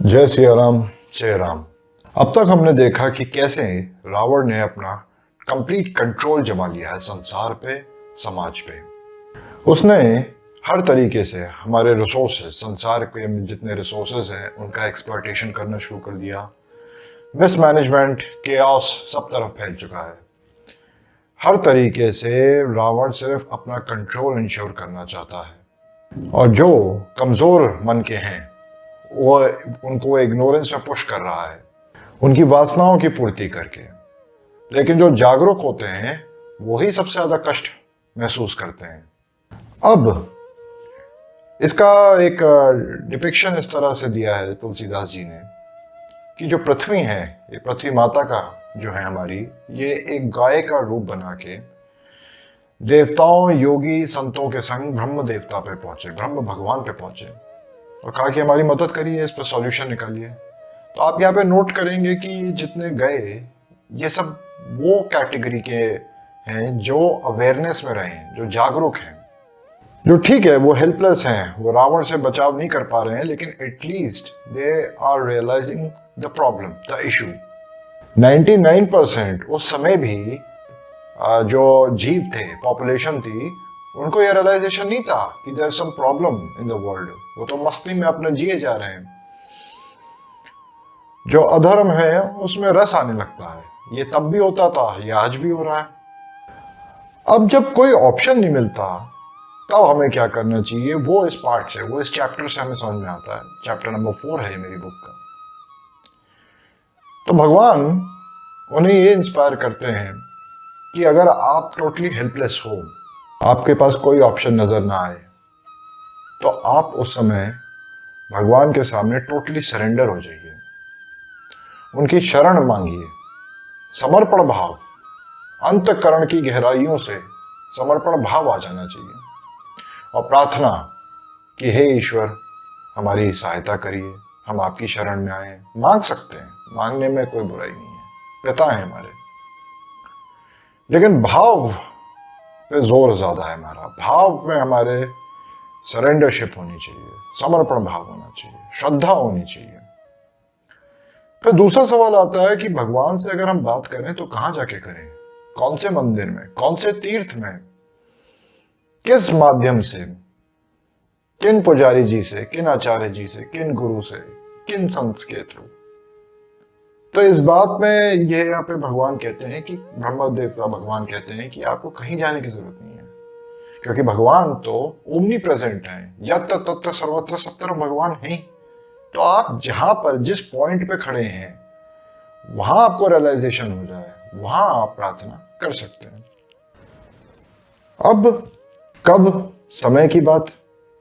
जय सिया राम, जय राम। अब तक हमने देखा कि कैसे रावण ने अपना कंप्लीट कंट्रोल जमा लिया है संसार पे, समाज पे। उसने हर तरीके से हमारे रिसोर्सेज, संसार के जितने रिसोर्सेज हैं उनका एक्सप्लॉयटेशन करना शुरू कर दिया। मिसमैनेजमेंट, केओस सब तरफ फैल चुका है। हर तरीके से रावण सिर्फ अपना कंट्रोल इंश्योर करना चाहता है और जो कमजोर मन के हैं वो उनको इग्नोरेंस में पुश कर रहा है, उनकी वासनाओं की पूर्ति करके। लेकिन जो जागरूक होते हैं वही सबसे ज्यादा कष्ट महसूस करते हैं। अब इसका एक डिपिक्शन इस तरह से दिया है तुलसीदास जी ने कि जो पृथ्वी है, ये पृथ्वी माता का जो है हमारी, ये एक गाय का रूप बना के देवताओं, योगी, संतों के संग ब्रह्म देवता पे पहुंचे, ब्रह्म भगवान पे पहुंचे और कहा कि हमारी मदद करिए, इस पर सॉल्यूशन निकालिए। तो आप यहाँ पे नोट करेंगे कि जितने गए ये सब वो कैटेगरी के हैं जो अवेयरनेस में रहे हैं, जो जागरूक हैं, जो ठीक है वो हेल्पलेस हैं, वो रावण से बचाव नहीं कर पा रहे हैं, लेकिन at least they are realising the problem, the issue. 99% उस समय भी जो जीव थे, पॉपुलेशन थी, उनको ये रियलाइजेशन नहीं था कि there is some problem in the world. वो तो मस्ती में अपने जिए जा रहे हैं। जो अधर्म है उसमें रस आने लगता है। ये तब भी होता था, ये आज भी हो रहा है। अब जब कोई ऑप्शन नहीं मिलता तब हमें क्या करना चाहिए, वो इस पार्ट से, वो इस चैप्टर से हमें समझ में आता है। चैप्टर नंबर 4 है मेरी बुक का। तो भगवान उन्हें ये इंस्पायर करते हैं कि अगर आप टोटली हेल्पलेस हो, आपके पास कोई ऑप्शन नजर ना आए, तो आप उस समय भगवान के सामने टोटली सरेंडर हो जाइए, उनकी शरण मांगिए। समर्पण भाव, अंतःकरण की गहराइयों से समर्पण भाव आ जाना चाहिए और प्रार्थना कि हे ईश्वर हमारी सहायता करिए, हम आपकी शरण में आए। मांग सकते हैं, मांगने में कोई बुराई नहीं है, पिता है हमारे। लेकिन भाव पे जोर ज्यादा है हमारा। भाव में हमारे सरेंडरशिप होनी चाहिए, समर्पण भाव होना चाहिए, श्रद्धा होनी चाहिए। फिर दूसरा सवाल आता है कि भगवान से अगर हम बात करें तो कहां जाके करें, कौन से मंदिर में, कौन से तीर्थ में, किस माध्यम से, किन पुजारी जी से, किन आचार्य जी से, किन गुरु से, किन संत के थ्रू। तो इस बात में ये यहाँ पे भगवान कहते हैं कि ब्रह्मदेव का भगवान कहते हैं कि आपको कहीं जाने की जरूरत नहीं है, क्योंकि भगवान तो ओमनी प्रेजेंट है, यत्र तत्र सर्वत्र सब तरफ भगवान है। तो आप जहां पर, जिस पॉइंट पे खड़े हैं, वहां आपको रियलाइजेशन हो जाए, वहां आप प्रार्थना कर सकते हैं। अब कब, समय की बात,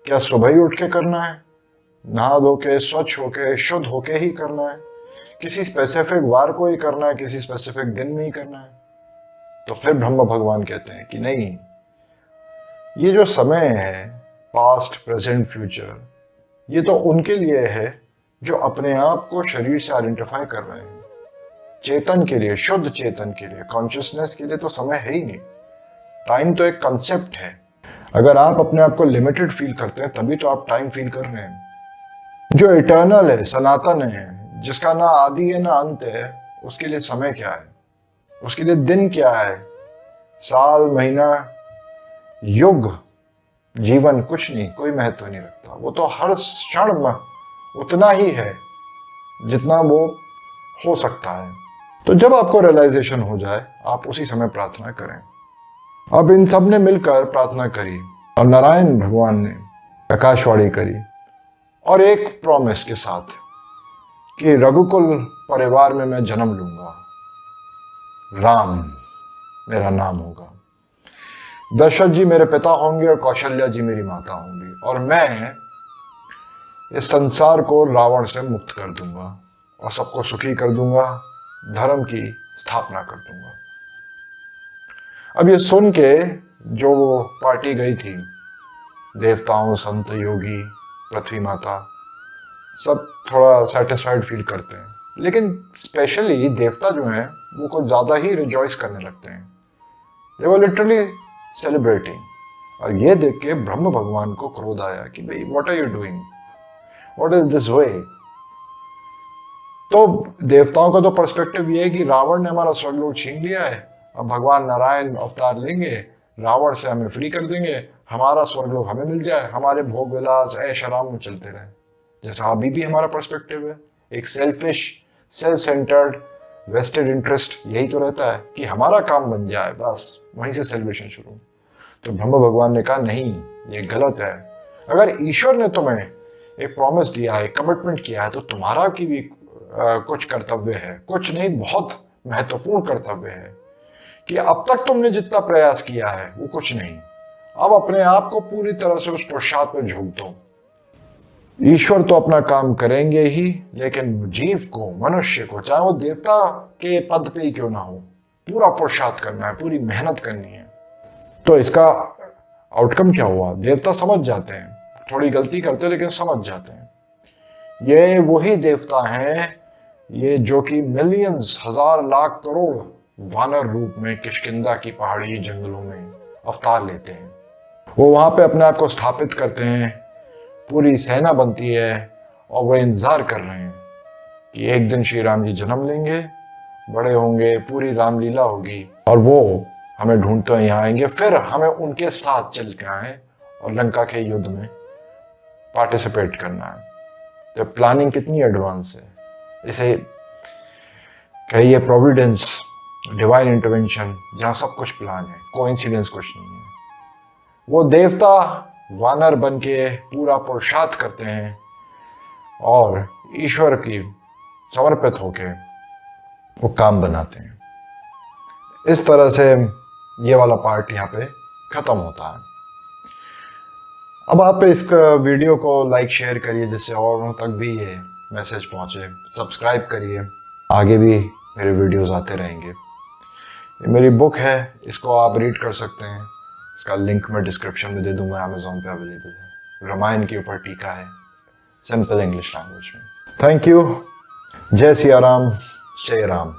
क्या सुबह ही उठ के करना है, नहा धो के, स्वच्छ होके, शुद्ध होके ही करना है, किसी स्पेसिफिक वार को ही करना है, किसी स्पेसिफिक दिन में ही करना है? तो फिर ब्रह्म भगवान कहते हैं कि नहीं, ये जो समय है, पास्ट, प्रेजेंट, फ्यूचर, ये तो उनके लिए है जो अपने आप को शरीर से आइडेंटिफाई कर रहे हैं। चेतन के लिए, शुद्ध चेतन के लिए, कॉन्शियसनेस के लिए तो समय है ही नहीं। टाइम तो एक कंसेप्ट है। अगर आप अपने आप को लिमिटेड फील करते हैं तभी तो आप टाइम फील कर रहे हैं। जो इटर्नल है, सनातन है, जिसका ना आदि है ना अंत है, उसके लिए समय क्या है, उसके लिए दिन क्या है, साल, महीना, युग, जीवन, कुछ नहीं, कोई महत्व नहीं रखता। वो तो हर क्षण में उतना ही है जितना वो हो सकता है। तो जब आपको रियलाइजेशन हो जाए, आप उसी समय प्रार्थना करें। अब इन सब ने मिलकर प्रार्थना करी और नारायण भगवान ने आकाशवाणी करी, और एक प्रॉमिस के साथ कि रघुकुल परिवार में मैं जन्म लूंगा, राम मेरा नाम होगा, दशरथ जी मेरे पिता होंगे और कौशल्या जी मेरी माता होंगी, और मैं इस संसार को रावण से मुक्त कर दूंगा और सबको सुखी कर दूंगा, धर्म की स्थापना कर दूंगा। अब ये सुन के जो पार्टी गई थी, देवताओं, संत, योगी, पृथ्वी माता, सब थोड़ा सेटिस्फाइड फील करते हैं, लेकिन स्पेशली देवता जो हैं वो कुछ ज्यादा ही रिजॉइस करने लगते हैं। दे वर लिटरली सेलिब्रेटिंग। और ये देख के ब्रह्म भगवान को क्रोध आया कि भाई what are you doing, what is this way. तो देवताओं का तो पर्सपेक्टिव ये है कि रावण ने हमारा स्वर्गलोक छीन लिया है, अब भगवान नारायण अवतार लेंगे, रावण से हमें फ्री कर देंगे, हमारा स्वर्गलोक हमें मिल जाए, हमारे भोग विलास ऐश आराम में चलते रहे। जैसा अभी भी हमारा पर्सपेक्टिव है, एक selfish, self centred, vested interest यही तो रहता है कि हमारा काम बन जाए, बस वहीं से सेलिब्रेशन शुरू। तो ब्रह्म भगवान ने कहा नहीं, ये गलत है। अगर ईश्वर ने तुम्हें एक प्रॉमिस दिया है, कमिटमेंट किया है, तो तुम्हारा की भी कुछ कर्तव्य है, कुछ नहीं बहुत महत्वपूर्ण कर्तव्य है कि अब तक तुमने जितना प्रयास किया है वो कुछ नहीं, अब अपने आप को पूरी तरह से उस पुरुषार्थ पर झोंक दो। ईश्वर तो अपना काम करेंगे ही, लेकिन जीव को, मनुष्य को, चाहे वो देवता के पद पे ही क्यों ना हो, पूरा पुरुषार्थ करना है, पूरी मेहनत करनी है। तो इसका आउटकम क्या हुआ? देवता समझ जाते हैं, थोड़ी गलती करते लेकिन समझ जाते हैं। ये वही देवता हैं ये जो कि मिलियंस, हजार लाख करोड़ वानर रूप में किष्किंधा की पहाड़ी जंगलों में अवतार लेते हैं। वो वहां पे अपने आप को स्थापित करते हैं, पूरी सेना बनती है और वो इंतजार कर रहे हैं कि एक दिन श्री राम जी जन्म लेंगे, बड़े होंगे, पूरी रामलीला होगी और वो हमें ढूंढते हुए यहाँ आएंगे, फिर हमें उनके साथ चल के आए और लंका के युद्ध में पार्टिसिपेट करना है। तो प्लानिंग कितनी एडवांस है, इसे कहिए प्रोविडेंस, डिवाइन इंटरवेंशन, जहां सब कुछ प्लान है, कोइंसिडेंस कुछ नहीं है। वो देवता वानर बन के पूरा पुरुषार्थ करते हैं और ईश्वर की समर्पित होके वो काम बनाते हैं। इस तरह से ये वाला पार्ट यहाँ पे खत्म होता है। अब आप इस वीडियो को लाइक शेयर करिए जिससे औरों तक भी ये मैसेज पहुंचे, सब्सक्राइब करिए, आगे भी मेरे वीडियोस आते रहेंगे। ये मेरी बुक है, इसको आप रीड कर सकते हैं, इसका लिंक मैं डिस्क्रिप्शन में दे दूंगा, अमेजोन पे अवेलेबल है। रामायण के ऊपर टीका है, सिंपल इंग्लिश लैंग्वेज में। Thank you. जय सिया राम, जय राम।